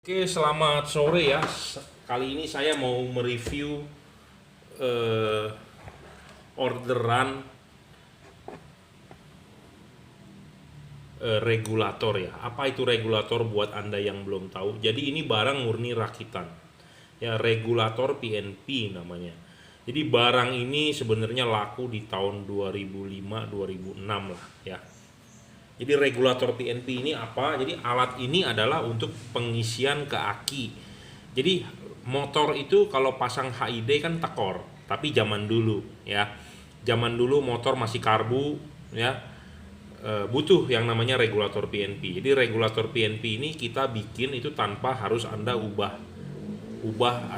Oke, selamat sore ya. Kali ini saya mau mereview eh, orderan regulator ya. Apa itu regulator buat Anda yang belum tahu? Jadi ini barang murni rakitan. Ya, regulator PNP namanya. Jadi barang ini sebenarnya laku di tahun 2005-2006 lah ya. Jadi regulator PNP ini apa? Jadi alat ini adalah untuk pengisian ke aki. Jadi motor itu kalau pasang HID kan tekor, tapi zaman dulu ya. Zaman dulu motor masih karbu ya, butuh yang namanya regulator PNP. Jadi regulator PNP ini kita bikin itu tanpa harus Anda ubah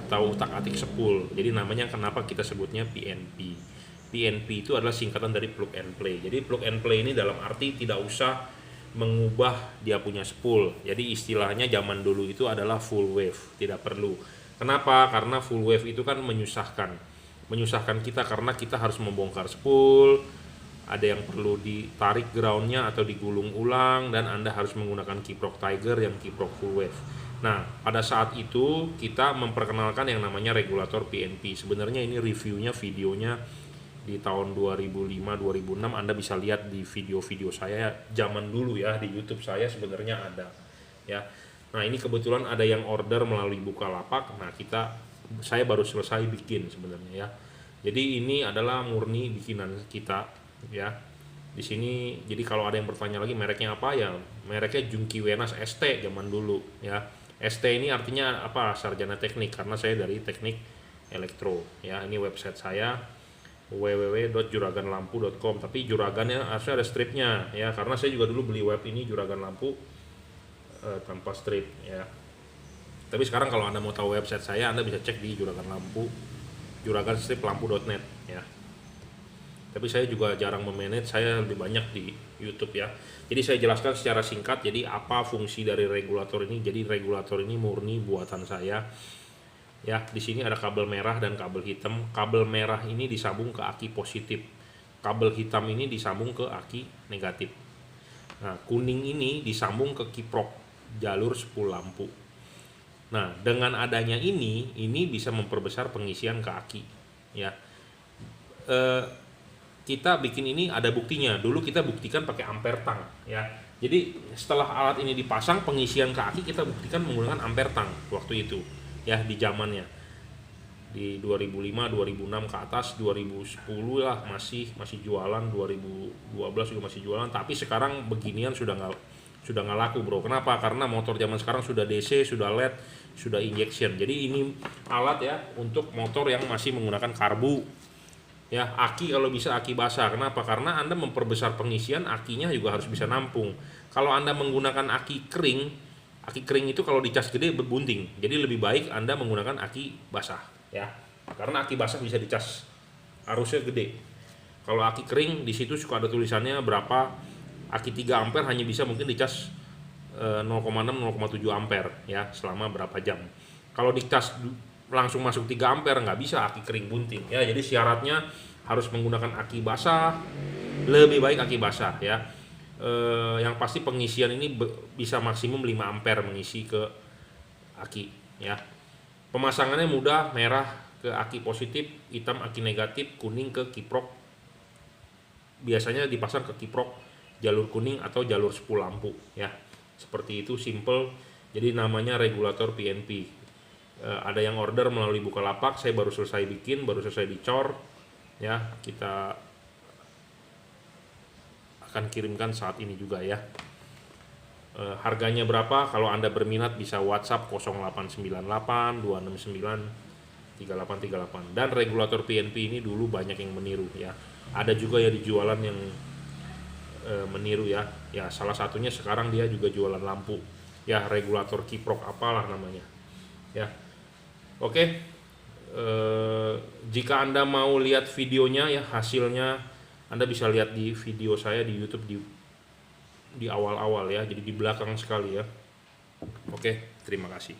atau utak-atik sepul. Jadi namanya kenapa kita sebutnya PNP. PNP itu adalah singkatan dari plug and play. Jadi plug and play ini dalam arti tidak usah mengubah dia punya spool. Jadi istilahnya zaman dulu itu adalah full wave, tidak perlu. Kenapa? Karena full wave itu kan menyusahkan. Menyusahkan kita karena kita harus membongkar spool, ada yang perlu ditarik groundnya atau digulung ulang, dan Anda harus menggunakan kiprok Tiger yang kiprok full wave. Nah, pada saat itu kita memperkenalkan yang namanya regulator PNP. Sebenarnya ini reviewnya, videonya di tahun 2005-2006. Anda bisa lihat di video-video saya zaman dulu ya, di YouTube saya sebenarnya ada ya. Nah, ini kebetulan ada yang order melalui Bukalapak. Nah, saya baru selesai bikin sebenarnya ya. Jadi ini adalah murni bikinan kita ya. Di sini jadi kalau ada yang bertanya lagi mereknya apa ya, mereknya Jungki Wenas ST zaman dulu ya. ST ini artinya apa? Sarjana teknik, karena saya dari teknik elektro ya. Ini website saya www.juraganlampu.com, tapi juragannya harusnya ada stripnya ya, karena saya juga dulu beli web ini Juragan Lampu tanpa strip ya. Tapi sekarang kalau Anda mau tahu website saya, Anda bisa cek di Juragan Lampu, juraganstriplampu.net ya. Tapi saya juga jarang memanage, saya lebih banyak di YouTube ya. Jadi saya jelaskan secara singkat, jadi apa fungsi dari regulator ini. Jadi regulator ini murni buatan saya. Ya, di sini ada kabel merah dan kabel hitam. Kabel merah ini disambung ke aki positif. Kabel hitam ini disambung ke aki negatif. Nah, kuning ini disambung ke kiprok jalur spool lampu. Nah, dengan adanya ini bisa memperbesar pengisian ke aki ya. Kita bikin ini ada buktinya. Dulu kita buktikan pakai ampere tang ya. Jadi setelah alat ini dipasang, pengisian ke aki kita buktikan menggunakan ampere tang waktu itu ya, di zamannya di 2005 2006 ke atas. 2010 lah masih jualan, 2012 juga masih jualan, tapi sekarang beginian sudah nggak laku bro. Kenapa? Karena motor zaman sekarang sudah DC, sudah LED, sudah injection. Jadi ini alat ya untuk motor yang masih menggunakan karbu ya. Aki kalau bisa aki basah. Kenapa? Karena Anda memperbesar pengisian, akinya juga harus bisa nampung. Kalau Anda menggunakan aki kering itu kalau dicas gede berbunting. Jadi lebih baik Anda menggunakan aki basah ya. Karena aki basah bisa dicas arusnya gede. Kalau aki kering di situ suka ada tulisannya berapa. Aki 3 ampere hanya bisa mungkin dicas 0,6 0,7 ampere ya selama berapa jam. Kalau dicas langsung masuk 3 ampere nggak bisa, aki kering bunting ya. Jadi syaratnya harus menggunakan aki basah, lebih baik aki basah ya. Yang pasti pengisian ini bisa maksimum 5 ampere mengisi ke aki ya. Pemasangannya mudah, merah ke aki positif, hitam aki negatif, kuning ke kiprok. Biasanya dipasang ke kiprok jalur kuning atau jalur spool lampu ya. Seperti itu, simple. Jadi namanya regulator PNP. Ada yang order melalui Bukalapak, saya baru selesai bikin, baru selesai dicor ya. Kita akan kirimkan saat ini juga ya. Harganya berapa? Kalau Anda berminat bisa WhatsApp 0898 269 3838. Dan regulator PNP ini dulu banyak yang meniru ya. Ada juga ya dijualan yang meniru ya. Ya salah satunya sekarang dia juga jualan lampu ya, regulator kiprok apalah namanya ya. Oke, jika Anda mau lihat videonya ya, hasilnya Anda bisa lihat di video saya di YouTube di awal-awal ya, jadi di belakang sekali ya. Oke, terima kasih.